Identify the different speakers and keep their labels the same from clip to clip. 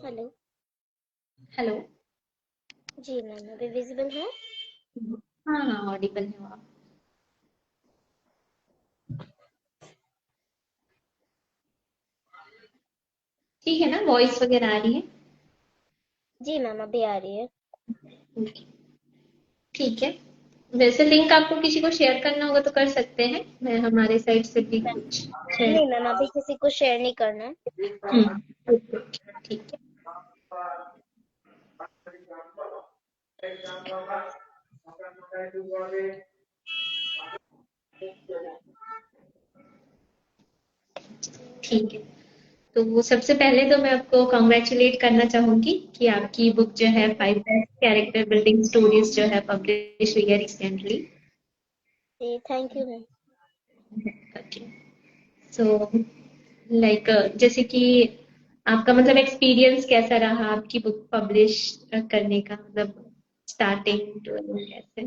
Speaker 1: Hello.
Speaker 2: Hello.
Speaker 1: जी ma'am, अभी visible है?
Speaker 2: हाँ हाँ, ऑडिबल है आप। ठीक है ना, वॉइस वगैरह आ रही है?
Speaker 1: जी मैम, अभी आ रही है।
Speaker 2: Okay, ठीक है। वैसे लिंक आपको किसी को शेयर करना होगा तो कर सकते हैं, मैं हमारे साइड से भी कुछ शेयर।
Speaker 1: नहीं मैम, अभी किसी को शेयर नहीं करना है।
Speaker 2: ओके, ठीक है। ठीक है। तो सबसे पहले तो मैं आपको कॉन्ग्रेचुलेट करना चाहूंगी कि आपकी बुक जो है
Speaker 1: thank you.
Speaker 2: 5 best character building stories जो है पब्लिश हुई है रिसेंटली।
Speaker 1: जी thank you ma'am.
Speaker 2: So like जैसे कि आपका मतलब एक्सपीरियंस कैसा रहा आपकी बुक पब्लिश करने का, मतलब स्टार्टिंग टू कैसे?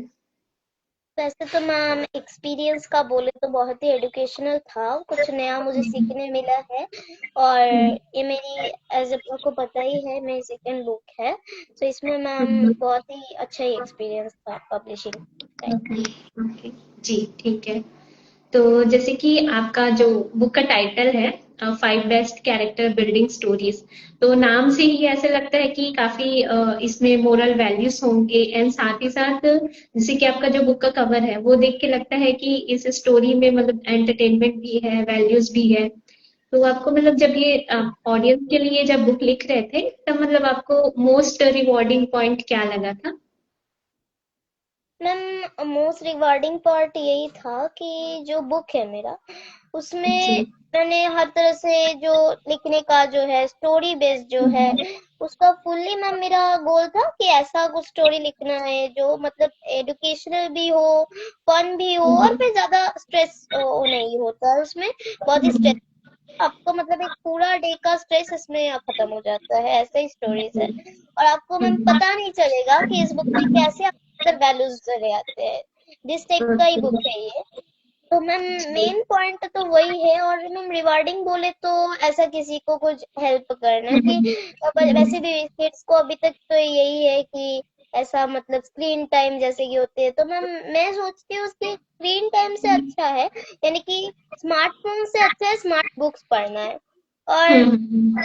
Speaker 1: वैसे तो मैम एक्सपीरियंस का बोले तो बहुत ही एजुकेशनल था, कुछ नया मुझे सीखने मिला है। और
Speaker 2: हम्म,
Speaker 1: ये मेरी, एज आपको पता ही है, मेरी सेकंड बुक है। तो इसमें मैम
Speaker 2: हम्म,
Speaker 1: बहुत ही अच्छा ही एक्सपीरियंस था पब्लिशिंग टाइम।
Speaker 2: ओके ओके, जी ठीक है। तो जैसे कि आपका जो बुक का टाइटल है 5 बेस्ट कैरेक्टर बिल्डिंग स्टोरीज, तो नाम से ही ऐसे लगता है कि काफी इसमें मोरल वैल्यूज होंगे, एंड साथ ही साथ जैसे कि आपका जो बुक का कवर है वो देख के लगता है कि इस स्टोरी में मतलब एंटरटेनमेंट भी है, वैल्यूज भी है। तो आपको मतलब जब ये ऑडियंस के लिए जब बुक लिख रहे थे तब मतलब आपको मोस्ट रिवॉर्डिंग पॉइंट क्या लगा था?
Speaker 1: मैम मोस्ट रिवार्डिंग पार्ट यही था कि जो बुक है मेरा, उसमें
Speaker 2: जी।
Speaker 1: मैंने हर तरह से जो लिखने का जो है स्टोरी बेस्ड जो है,
Speaker 2: हम्म,
Speaker 1: उसका फुल्ली मैम मेरा गोल था कि ऐसा कुछ स्टोरी लिखना है जो मतलब एजुकेशनल भी हो, फन भी हो, और
Speaker 2: हम्म,
Speaker 1: फिर ज्यादा स्ट्रेस नहीं होता है उसमें। बहुत ही स्ट्रेस, आपको मतलब एक पूरा डे का स्ट्रेस इसमें खत्म हो जाता है, ऐसे ही स्टोरीज है। और आपको मैम
Speaker 2: हम्म,
Speaker 1: पता नहीं चलेगा कि इस बुक में कैसे अंदर वैल्यूज चले आते हैं। जिस टाइप का ही बुक है ये। तो मैम मेन पॉइंट तो वही है। और मैम रिवार्डिंग बोले तो ऐसा किसी को कुछ हेल्प करना कि वैसे भी किड्स को अभी तक तो यही है कि ऐसा मतलब स्क्रीन टाइम जैसे कि होते हैं, तो मैम मैं सोचती हूँ उसकी स्क्रीन टाइम से अच्छा है, यानी कि स्मार्टफोन से अच्छा है स्मार्ट बुक्स पढ़ना है। और
Speaker 2: हम्म,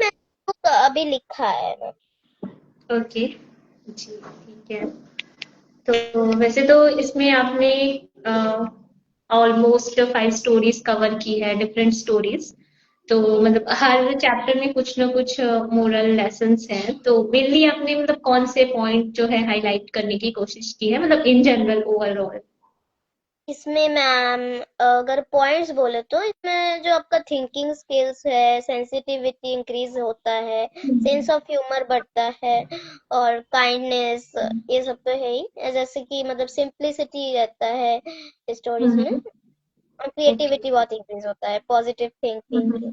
Speaker 1: बुक अभी लिखा है मैम।
Speaker 2: ओके, जी ठीक है। तो वैसे तो इसमें आपने ऑलमोस्ट 5 स्टोरीज कवर की है, डिफरेंट स्टोरीज। तो मतलब हर चैप्टर में कुछ ना कुछ मोरल लेसन्स हैं, तो मेनली आपने मतलब कौन से पॉइंट जो है हाईलाइट करने की कोशिश की है, मतलब इन जनरल ओवरऑल?
Speaker 1: इसमें मैम अगर पॉइंट्स बोले तो इसमें जो आपका थिंकिंग स्किल्स है, सेंसिटिविटी इंक्रीज होता है, सेंस ऑफ ह्यूमर बढ़ता है, और काइंडनेस, ये सब तो है ही। जैसे कि मतलब सिंप्लिसिटी रहता है स्टोरीज में, और
Speaker 2: ओके।
Speaker 1: क्रिएटिविटी बहुत इंक्रीज होता है, पॉजिटिव थिंकिंग।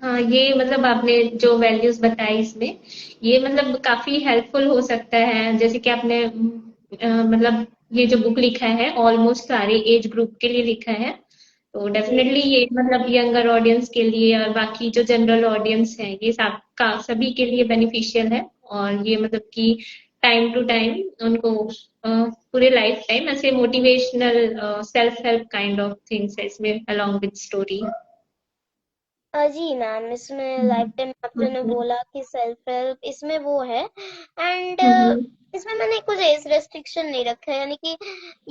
Speaker 2: हाँ, ये मतलब आपने जो वैल्यूज बताई इसमें, ये मतलब काफी हेल्पफुल हो सकता है। जैसे कि आपने मतलब ये जो बुक लिखा है ऑलमोस्ट सारे एज ग्रुप के लिए लिखा है, तो डेफिनेटली
Speaker 1: जी
Speaker 2: ये मतलब यंगर ऑडियंस के लिए और बाकी जो जनरल ऑडियंस है ये सब का सभी के लिए बेनिफिशियल है। और ये मतलब कि टाइम टू टाइम उनको पूरे लाइफ टाइम ऐसे motivational self help kind of things है इसमें अलोंग विद स्टोरी।
Speaker 1: जी मैम, इसमें लाइफ टाइम आपने ने बोला कि सेल्फ हेल्प इसमें वो है। एंड इसमें मैंने कुछ एज रेस्ट्रिक्शन नहीं रखा है, यानी कि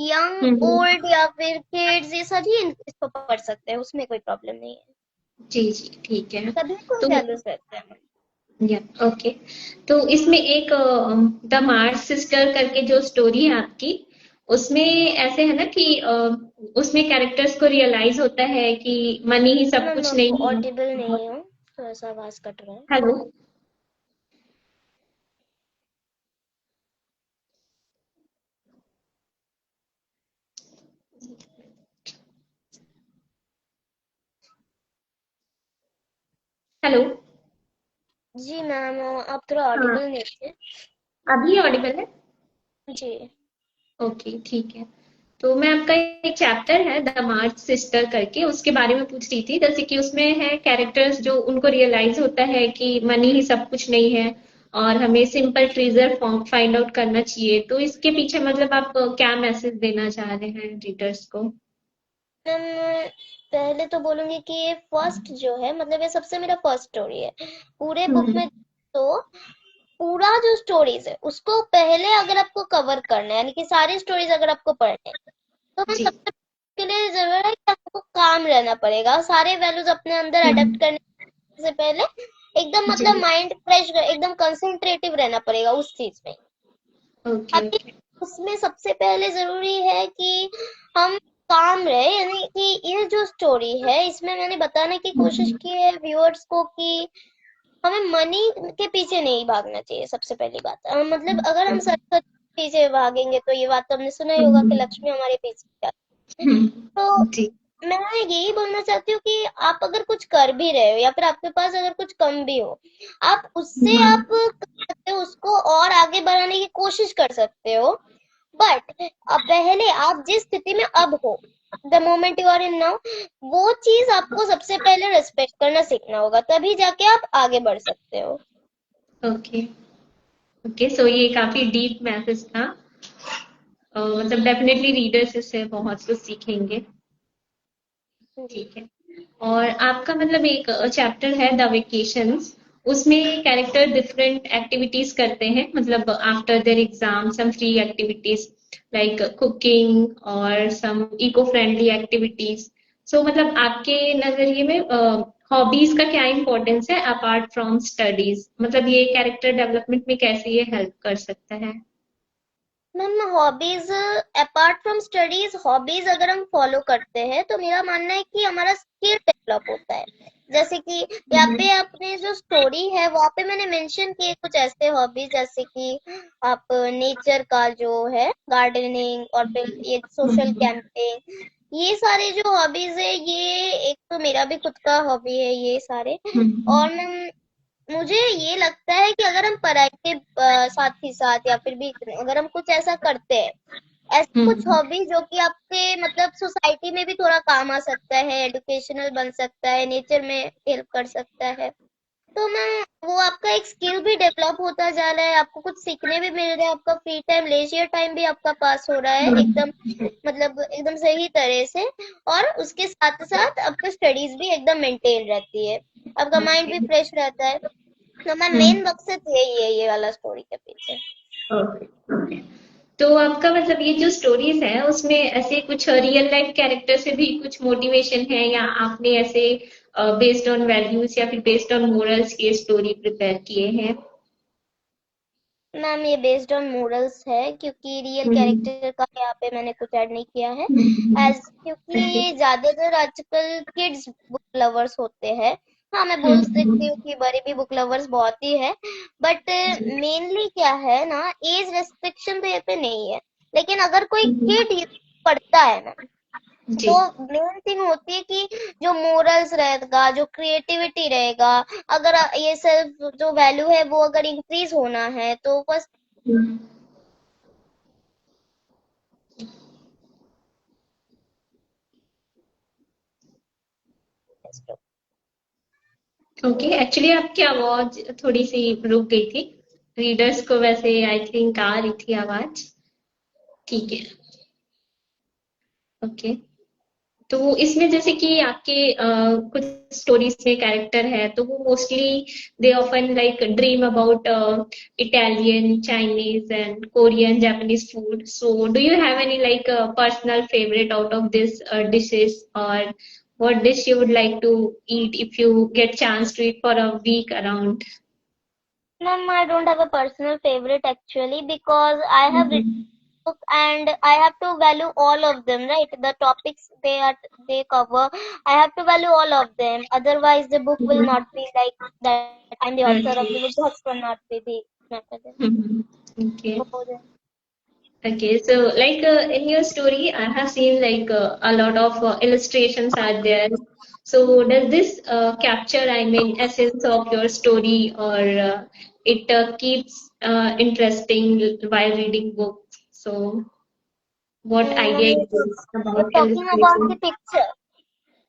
Speaker 1: यंग ओल्ड या फिर किड्स ये सभी इसको पढ़ सकते हैं, उसमें कोई प्रॉब्लम नहीं है।
Speaker 2: जी जी ठीक है।
Speaker 1: सभी को
Speaker 2: तो
Speaker 1: वैल्यूज रहते हैं।
Speaker 2: या ओके, तो इसमें एक द मार्स सिस्टर करके जो स्टोरी है आपकी, उसमें ऐसे है ना कि उसमें कैरेक्टर्स को रियलाइज होता है कि मनी ही सब
Speaker 1: मैम
Speaker 2: कुछ
Speaker 1: आपको
Speaker 2: नहीं है।
Speaker 1: ऑडिबल नहीं हो, थोड़ा सा आवाज कट रहा है।
Speaker 2: हेलो। हेलो।
Speaker 1: जी मैम, आप थोड़ा
Speaker 2: हाँ,
Speaker 1: ऑडिबल नहीं थे।
Speaker 2: अभी ऑडिबल है?
Speaker 1: जी।
Speaker 2: ओके ठीक है। तो मैं आपका एक चैप्टर है द मार्च सिस्टर करके, उसके बारे में पूछ रही थी। जैसे कि उसमें है कैरेक्टर्स जो उनको रियलाइज होता है कि मनी ही सब कुछ नहीं है और हमें सिंपल ट्रेजर फाइंड आउट करना चाहिए। तो इसके पीछे मतलब आप क्या मैसेज देना चाह रहे हैं रीडर्स को?
Speaker 1: मैं पहले तो बोलूंगी कि ये फर्स्ट जो है, मतलब ये सबसे मेरा फर्स्ट स्टोरी है पूरे बुक
Speaker 2: हम्म।
Speaker 1: में। तो पूरा जो स्टोरीज है उसको पहले अगर आपको कवर करना है, यानी कि सारी स्टोरीज अगर आपको पढ़ने हैं, तो मैं
Speaker 2: जी।
Speaker 1: सबसे के लिए जरूर है कि आपको काम रहना पड़ेगा, सारे वैल्यूज अपने अंदर अडेप्ट
Speaker 2: हम्म।
Speaker 1: करने से पहले एकदम
Speaker 2: जी।
Speaker 1: मतलब माइंड फ्रेश, एकदम कंसंट्रेटिव रहना पड़ेगा उस चीज में।
Speaker 2: ओके
Speaker 1: अभी
Speaker 2: ओके।
Speaker 1: उसमें सबसे पहले जरूरी है कि हम काम रहे, यानी कि ये जो स्टोरी है इसमें मैंने बताने की कोशिश
Speaker 2: हम्म।
Speaker 1: की है व्यूअर्स को कि हमें मनी के पीछे नहीं भागना चाहिए। सबसे पहली बात, मतलब अगर हम सक्सेस के पीछे भागेंगे तो ये बात तो हमने सुना ही होगा कि
Speaker 2: हम्म।
Speaker 1: लक्ष्मी हमारे पीछे है। तो
Speaker 2: जी।
Speaker 1: मैं यही बोलना चाहती हूँ कि आप अगर कुछ कर भी रहे हो या फिर आपके पास अगर कुछ कम भी हो, आप उससे आप कर सकते हो, उसको और आगे बढ़ाने की कोशिश कर सकते हो। बट पहले आप जिस स्थिति में अब हो, the moment you are in now, वो चीज आपको सबसे पहले रिस्पेक्ट करना सीखना होगा, तभी जाके आप आगे बढ़ सकते हो।
Speaker 2: Okay okay. सो ये काफी डीप मैसेज था। मतलब डेफिनेटली रीडर्स इससे बहुत कुछ सीखेंगे।
Speaker 1: जी।
Speaker 2: ठीक है। और आपका मतलब एक चैप्टर है द वेकेशंस, उसमें कैरेक्टर डिफरेंट एक्टिविटीज करते हैं, मतलब after their exam some free activities like cooking और some eco friendly activities. So मतलब आपके नजरिए में हॉबीज का क्या इम्पोर्टेंस है अपार्ट फ्रॉम स्टडीज? मतलब ये कैरेक्टर डेवलपमेंट में कैसे ये हेल्प कर सकता है?
Speaker 1: Ma'am hobbies apart from studies, hobbies अगर हम फॉलो करते हैं तो मेरा मानना है कि हमारा स्किल डेवलप होता है। जैसे कि यहाँ
Speaker 2: हम्म।
Speaker 1: पे अपने जो स्टोरी है वहाँ पे मैंने मेंशन किए कुछ ऐसे हॉबीज, जैसे कि आप नेचर का जो है गार्डनिंग, और फिर ये सोशल
Speaker 2: हम्म।
Speaker 1: कैंपेन, ये सारे जो हॉबीज है, ये एक तो मेरा भी खुद का हॉबी है ये सारे।
Speaker 2: हम्म।
Speaker 1: और मैं मुझे ये लगता है कि अगर हम पढ़ाई के साथ ही साथ या फिर भी अगर हम कुछ ऐसा करते हैं, ऐसे कुछ
Speaker 2: हम्म।
Speaker 1: हॉबी जो कि आपके मतलब सोसाइटी में भी थोड़ा काम आ सकता है, एजुकेशनल बन सकता है, नेचर में हेल्प कर सकता है, तो मैं वो आपका एक स्किल भी डेवलप होता जा रहा है, आपको कुछ सीखने भी मिल रहा है, आपका फ्री टाइम, लेजर टाइम भी आपका पास हो रहा है एकदम, मतलब एकदम सही तरह से। और उसके साथ साथ आपका स्टडीज भी एकदम मेंटेन रहती है, आपका माइंड
Speaker 2: ओके।
Speaker 1: भी फ्रेश रहता है। तो मैं
Speaker 2: हम्म।
Speaker 1: मेन मकसद यही है ये वाला स्टोरी के पीछे।
Speaker 2: Okay okay. तो आपका मतलब ये जो स्टोरीज है उसमें ऐसे कुछ रियल लाइफ कैरेक्टर से भी कुछ मोटिवेशन है, या आपने ऐसे बेस्ड ऑन वैल्यूज या फिर बेस्ड ऑन मोरल्स ये स्टोरी प्रिपेयर किए हैं?
Speaker 1: मैम ये बेस्ड ऑन मोरल्स है, क्योंकि रियल
Speaker 2: हम्म।
Speaker 1: कैरेक्टर का यहाँ पे मैंने कुछ ऐड नहीं किया है।
Speaker 2: हम्म।
Speaker 1: एज क्योंकि
Speaker 2: ओके।
Speaker 1: ये ज्यादातर आजकल किड्स बुक लवर्स होते हैं। हाँ मैं बोल सकती
Speaker 2: हम्म।
Speaker 1: हूँ कि बड़े भी बुक लवर्स बहुत ही है, बट
Speaker 2: जी।
Speaker 1: मेनली क्या है ना, एज रेस्ट्रिक्शन तो ये पे नहीं है। लेकिन अगर कोई
Speaker 2: हम्म।
Speaker 1: किड ये पढ़ता है ना,
Speaker 2: जी।
Speaker 1: तो मेन थिंग होती है कि जो मोरल्स रहेगा, जो क्रिएटिविटी रहेगा, अगर ये सेल्फ जो वैल्यू है वो अगर इंक्रीज होना है तो बस।
Speaker 2: हम्म। ओके। एक्चुअली आपकी आवाज थोड़ी सी रुक गई थी। रीडर्स को वैसे आई थिंक आ रही थी आवाज। ठीक है। ओके। तो इसमें जैसे कि आपके कुछ स्टोरीज में कैरेक्टर है तो वो mostly they often like dream about Italian, Chinese and Korean, Japanese food. So do you have any like personal favourite out of this dishes, or what dish you would like to eat if you get chance to eat for a week around?
Speaker 1: Ma'am, I don't have a personal favorite actually, because I have written
Speaker 2: Mhm.
Speaker 1: book and I have to value all of them, right? The topics they cover, I have to value all of them. Otherwise, the book will
Speaker 2: Mhm.
Speaker 1: not be like that. I'm the author of
Speaker 2: Okay.
Speaker 1: the book. That will not be the matter.
Speaker 2: Mhm. Okay.
Speaker 1: So,
Speaker 2: Okay, so like in your story, I have seen like a lot of illustrations are there. So does this capture, I mean, essence of your story, or it keeps interesting while reading books? So. What idea it
Speaker 1: You're
Speaker 2: gives about
Speaker 1: talking about the
Speaker 2: illustration.
Speaker 1: picture.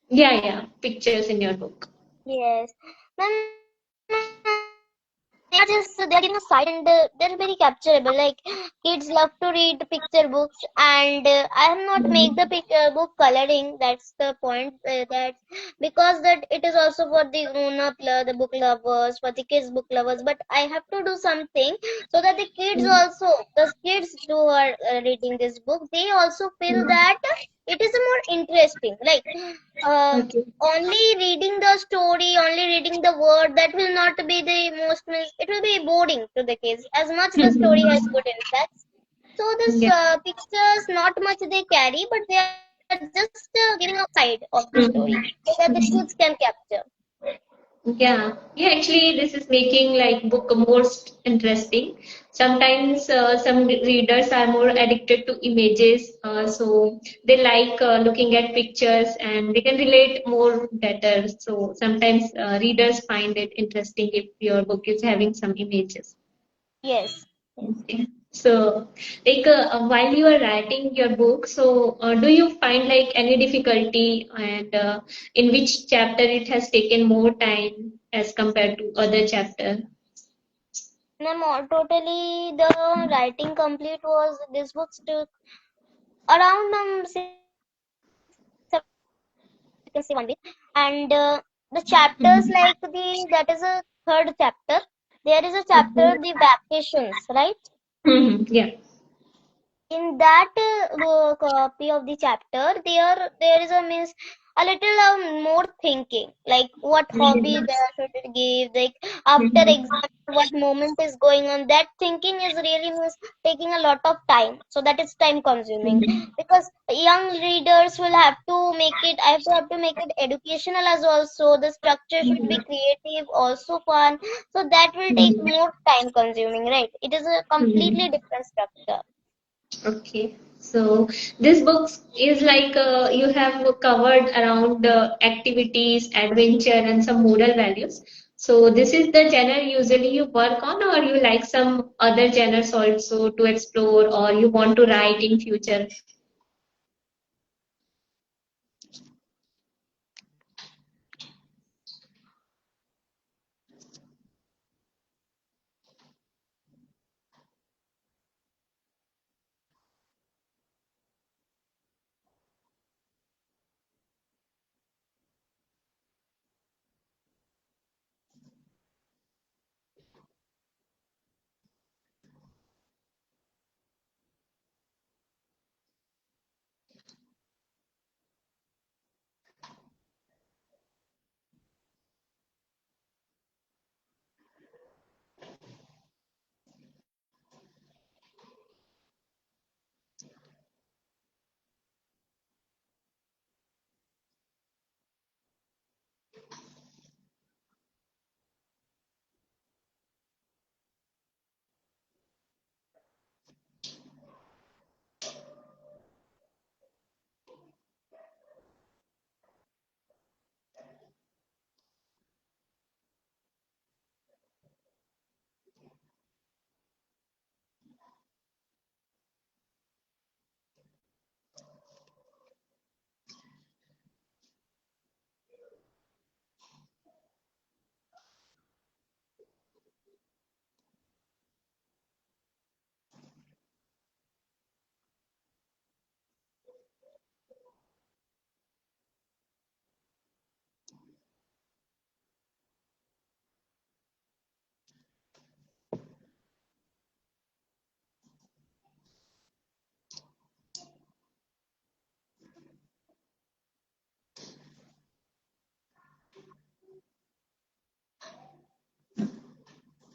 Speaker 2: Yeah, pictures in your book.
Speaker 1: Yes. Then they are just they are giving a side and they're very capturable. Like kids love to read picture books, and I have not make the book coloring. That's the point. That because that it is also for the grown up, the book lovers, for the kids book lovers. But I have to do something so that the kids
Speaker 2: Mhm.
Speaker 1: also, the kids who are reading this book, they also feel
Speaker 2: Mhm.
Speaker 1: that it is more interesting. Like um,
Speaker 2: Okay.
Speaker 1: only reading the story, only reading the word, that will not be the most, it will be boring to the kids as much the story has
Speaker 2: Mhm.
Speaker 1: good insights. So this
Speaker 2: Yeah.
Speaker 1: pictures not much they carry, but they are just giving a side of the story
Speaker 2: Mhm.
Speaker 1: so that the kids
Speaker 2: Mhm.
Speaker 1: can capture.
Speaker 2: Yeah. Actually, this is making like book most interesting. Sometimes some readers are more addicted to images, so they like looking at pictures and they can relate more better. So sometimes readers find it interesting if your book is having some images.
Speaker 1: Yes, yes.
Speaker 2: Okay. So, like while you are writing your book, so do you find like any difficulty, and in which chapter it has taken more time as compared to other chapter?
Speaker 1: No, no, totally the writing complete was this book took around 6 7 weeks, you can say 1 week. And the chapters
Speaker 2: Mhm.
Speaker 1: like the that is a third chapter. There is a
Speaker 2: Okay.
Speaker 1: chapter the vacations, right?
Speaker 2: Mhm. Yeah.
Speaker 1: In that copy of the chapter, there is a means a little more thinking, like what hobby
Speaker 2: Mhm.
Speaker 1: there should it give, like after
Speaker 2: Mhm.
Speaker 1: exam what moment is going on. That thinking is really means taking a lot of time, so that is time consuming
Speaker 2: Mhm.
Speaker 1: because young readers will have to make it, I have to make it educational as also the structure should be
Speaker 2: Mhm.
Speaker 1: creative, also fun, so that will take
Speaker 2: Mhm.
Speaker 1: more time consuming, right? It is a completely
Speaker 2: Mhm.
Speaker 1: different structure.
Speaker 2: Okay, so this book is like you have covered around activities, adventure, and some moral values. So this is the genre usually you work on, or you like some other genres also to explore, or you want to write in future?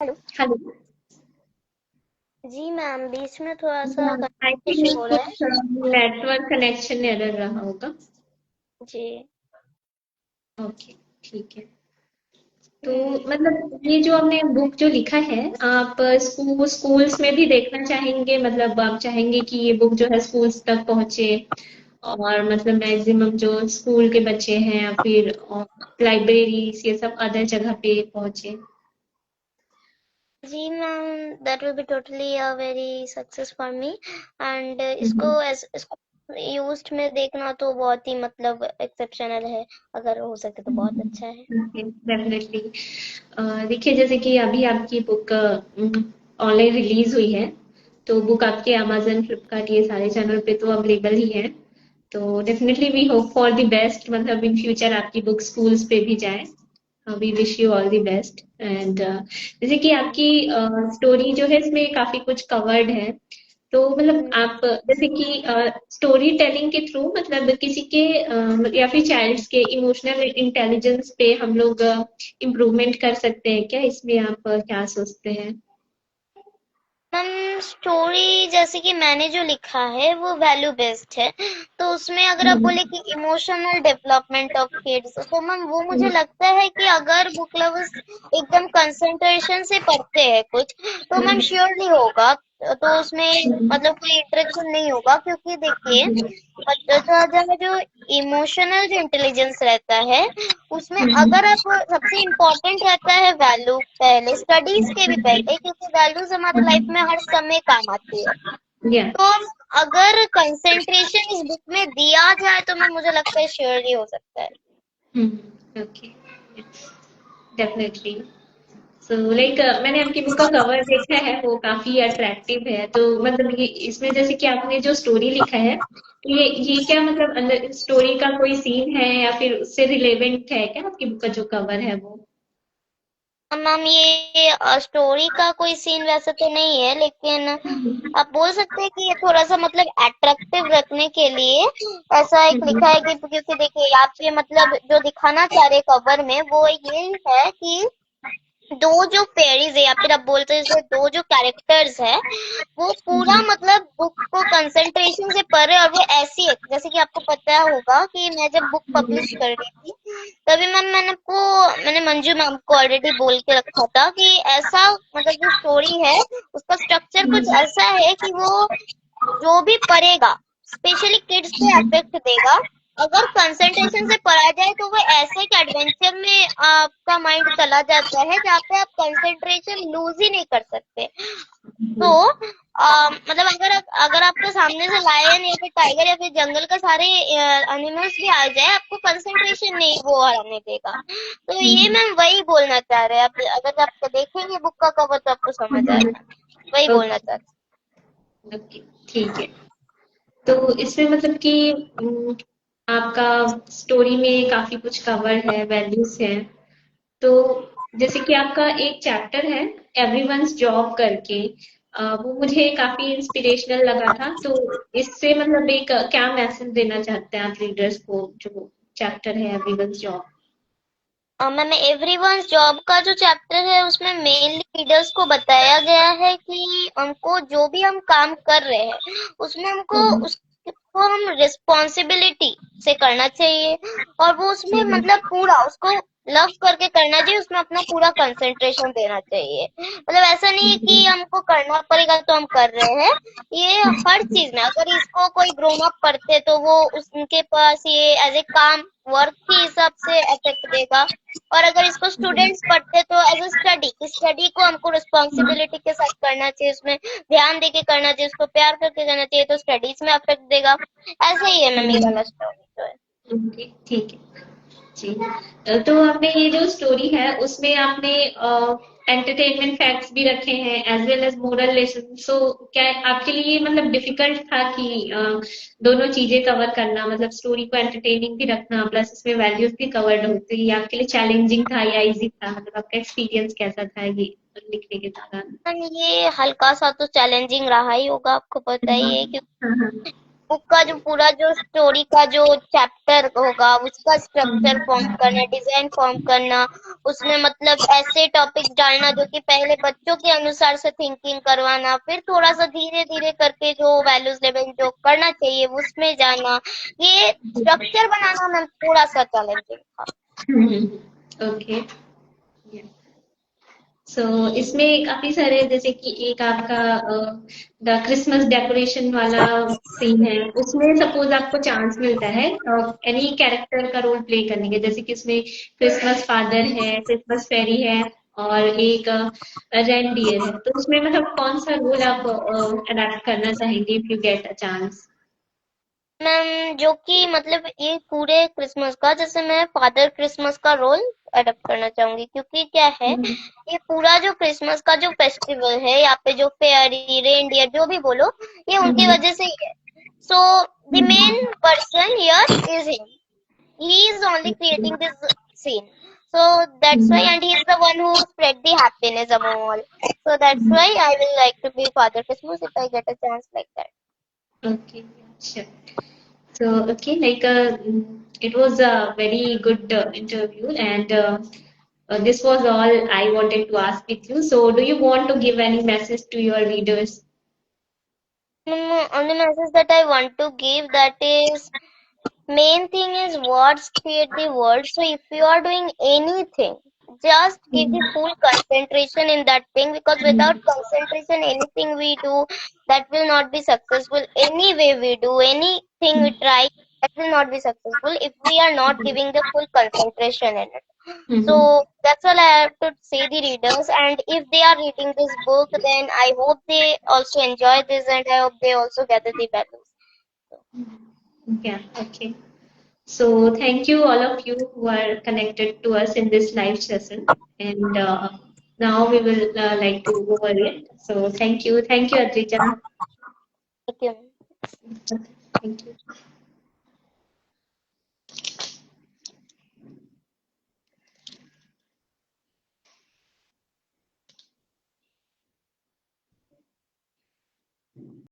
Speaker 1: Hello.
Speaker 2: Hello.
Speaker 1: जी ma'am, बीच में थोड़ा सा
Speaker 2: Yeah, I
Speaker 1: connection issue
Speaker 2: think
Speaker 1: हो रहा है।
Speaker 2: कुछ network connection error रहा होगा.
Speaker 1: जी।
Speaker 2: ओके, ठीक है. तो
Speaker 1: हम्म।
Speaker 2: मतलब ये जो आपने बुक जो लिखा है, आप स्कूल्स में भी देखना चाहेंगे, मतलब आप चाहेंगे कि ये बुक जो है स्कूल्स तक पहुंचे, और मतलब मैक्सिमम जो स्कूल के बच्चे हैं या फिर लाइब्रेरीज ये सब अदर जगह पे पहुंचे?
Speaker 1: जी ma'am, that will be totally a very success for me. And इसको यूज्ड में देखना तो बहुत ही मतलब एक्सेप्शनल है। अगर हो सके तो बहुत अच्छा है।
Speaker 2: डेफिनेटली। देखिए जैसे कि अभी आपकी बुक ऑनलाइन रिलीज हुई है, तो बुक आपके अमेजन, फ्लिपकार्ट ये सारे चैनल पे तो अवेलेबल ही है। तो definitely we hope for the best, मतलब इन फ्यूचर आपकी बुक स्कूल्स पे भी जाए। We wish you all the best. And जैसे कि आपकी स्टोरी जो है इसमें काफी कुछ कवर्ड है, तो मतलब आप जैसे कि स्टोरी टेलिंग के थ्रू मतलब किसी के या फिर चाइल्ड्स के इमोशनल इंटेलिजेंस पे हम लोग इम्प्रूवमेंट कर सकते हैं क्या? इसमें आप क्या सोचते हैं?
Speaker 1: मैम, स्टोरी जैसे कि मैंने जो लिखा है वो वैल्यू बेस्ड है। तो उसमें अगर आप बोले कि इमोशनल डेवलपमेंट ऑफ किड्स, तो मैम वो मुझे लगता है कि अगर बुक लवर्स एकदम कंसंट्रेशन से पढ़ते हैं कुछ, तो मैम श्योरली होगा। तो उसमें मतलब कोई इंटरेक्शन नहीं होगा, क्योंकि देखिए मतलब जो इमोशनल जो इंटेलिजेंस रहता है, उसमें अगर आप सबसे इम्पोर्टेंट रहता है वैल्यू पहले, स्टडीज के भी पहले, क्योंकि वैल्यूज हमारे लाइफ में हर समय काम आती है।
Speaker 2: या
Speaker 1: तो अगर कंसंट्रेशन इस बुक में दिया जाए तो मैं मुझे लगता है श्योरली हो सकता है।
Speaker 2: Okay, definitely. सो लाइक मैंने आपकी बुक का कवर देखा है, वो काफी अट्रैक्टिव है। तो मतलब ये इसमें जैसे कि आपने जो स्टोरी लिखा है, तो ये क्या मतलब अंदर स्टोरी का कोई सीन है या फिर उससे रिलेवेंट है क्या आपकी बुक का जो कवर है वो?
Speaker 1: मैम, ये स्टोरी का कोई सीन वैसे तो नहीं है, लेकिन आप बोल सकते हैं कि ये थोड़ा सा मतलब अट्रैक्टिव रखने के लिए ऐसा एक लिखा है कि, क्योंकि देखिए आप ये मतलब जो दिखाना चाह रहे कवर में वो ये है कि दो जो फेरीज है, या फिर आप बोलते हैं जैसे दो जो कैरेक्टर्स है, वो पूरा मतलब बुक को कंसंट्रेशन से पढ़ रहे हैं। और वो ऐसी है, जैसे कि आपको पता होगा कि मैं जब बुक पब्लिश कर रही थी, तभी मैंने मंजू मैम को ऑलरेडी बोल के रखा था कि ऐसा मतलब जो स्टोरी है उसका स्ट्रक्चर कुछ ऐसा है कि वो जो भी पढ़ेगा, स्पेशली किड्स पे अफेक्ट देगा। अगर कंसंट्रेशन से पढ़ा जाए तो वो ऐसे एक एडवेंचर में आपका माइंड चला जाता है जहाँ पे आप कंसंट्रेशन लूज ही नहीं कर सकते। तो मतलब अगर आपके सामने से लायन या फिर टाइगर या फिर जंगल का सारे एनिमल्स भी आ जाए, आपको कंसंट्रेशन नहीं वो हराने देगा। तो ये मैम वही बोलना चाह रहे हैं। आप अगर आप देखेंगे बुक का कवर तो आपको समझ आएगा, वही बोलना चाह रहे
Speaker 2: ओके, ठीक है। तो इसमें मतलब कि आपका स्टोरी में काफी कुछ कवर है, वैल्यूज है। तो जैसे कि आपका एक चैप्टर है एवरीवन्स जॉब करके, वो मुझे काफी इंस्पिरेशनल लगा था। तो इससे मतलब एक क्या मैसेज देना चाहते हैं आप रीडर्स को, जो चैप्टर है everyone's job?
Speaker 1: Ma'am, everyone's job का जो चैप्टर है उसमें मेनली लीडर्स को बताया गया है कि हमको जो भी हम काम कर रहे हैं उसमें हमको उसको हम रिस्पॉन्सिबिलिटी से करना चाहिए। और वो उसमें मतलब पूरा उसको लव करके करना चाहिए, उसमें अपना पूरा कंसंट्रेशन देना चाहिए। मतलब ऐसा नहीं है कि हमको करना पड़ेगा तो हम कर रहे हैं। ये हर चीज में अगर इसको कोई ग्रोन अप पढ़ते तो वो उनके पास ये एज ए काम वर्क के हिसाब से इफेक्ट देगा। और अगर इसको स्टूडेंट्स पढ़ते तो एज अ स्टडी, स्टडी को हमको रिस्पॉन्सिबिलिटी के साथ करना चाहिए, उसमें ध्यान देके करना चाहिए, उसको प्यार करके करना चाहिए, तो स्टडीज में अफेक्ट देगा। ऐसा ही है मैम, ये वाला स्टोरी जो है।
Speaker 2: ओके, ठीक है जी। तो आपने ये जो स्टोरी है उसमें आपने एंटरटेनमेंट फैक्ट्स भी रखे हैं as well as moral lesson. So क्या आपके लिए मतलब डिफिकल्ट था कि दोनों चीजें कवर करना, मतलब स्टोरी को एंटरटेनिंग भी रखना प्लस इसमें वैल्यूज भी कवर्ड हो, तो ये आपके लिए चैलेंजिंग था या इजी था? मतलब आपका एक्सपीरियंस कैसा था ये लिखने के दौरान?
Speaker 1: मैम, ये हल्का सा तो चैलेंजिंग रहा ही होगा, आपको पता ही है।
Speaker 2: हाँ हाँ।
Speaker 1: बुक का जो पूरा जो स्टोरी का जो चैप्टर होगा उसका स्ट्रक्चर फॉर्म करना, डिजाइन फॉर्म करना, उसमें मतलब ऐसे टॉपिक डालना जो कि पहले बच्चों के अनुसार से थिंकिंग करवाना, फिर थोड़ा सा धीरे धीरे करके जो वैल्यूज लेवल जो करना चाहिए उसमें जाना, ये स्ट्रक्चर बनाना मैम थोड़ा सा चैलेंजिंग था।
Speaker 2: ओके। सो इसमें काफी सारे, जैसे कि एक आपका द क्रिसमस डेकोरेशन वाला सीन है, उसमें सपोज आपको चांस मिलता है एनी कैरेक्टर का रोल प्ले करने के, जैसे कि इसमें क्रिसमस फादर है, क्रिसमस फेरी है, और एक रेनडियर है, तो उसमें मतलब कौन सा रोल आप अडेप्ट करना चाहेंगे if you get a chance?
Speaker 1: Ma'am जो कि मतलब ये पूरे क्रिसमस का, जैसे मैं फादर क्रिसमस का रोल अडॉप्ट करना चाहूंगी, क्योंकि क्या है, ये पूरा जो क्रिसमस का जो फेस्टिवल है, यहाँ पे जो फेयरी रेनडियर जो भी बोलो, ये उनकी वजह से ही है. So the main person here is him. He is only creating this scene. So that's why, and he is the one who spread the happiness among all. So that's why I will like to be Father Christmas if I get a chance like that.
Speaker 2: Okay, sure. So, okay, like it was a very good interview, and this was all I wanted to ask with you. So, do you want to give any message to your readers?
Speaker 1: Only message that I want to give, that is, main thing is words create the world. So if you are doing anything, just give the full concentration in that thing, because without concentration, anything we do, that will not be successful. Any way we do, anything we try, that will not be successful if we are not giving the full concentration in it.
Speaker 2: Mm-hmm.
Speaker 1: So that's all I have to say the readers. And if they are reading this book, then I hope they also enjoy this, and I hope they also gather the values.
Speaker 2: Yeah, okay. So, thank you all of you who are connected to us in this live session. And now we will like to over it. So, thank you. Thank you, Adrija.
Speaker 1: Thank you.
Speaker 2: Thank you.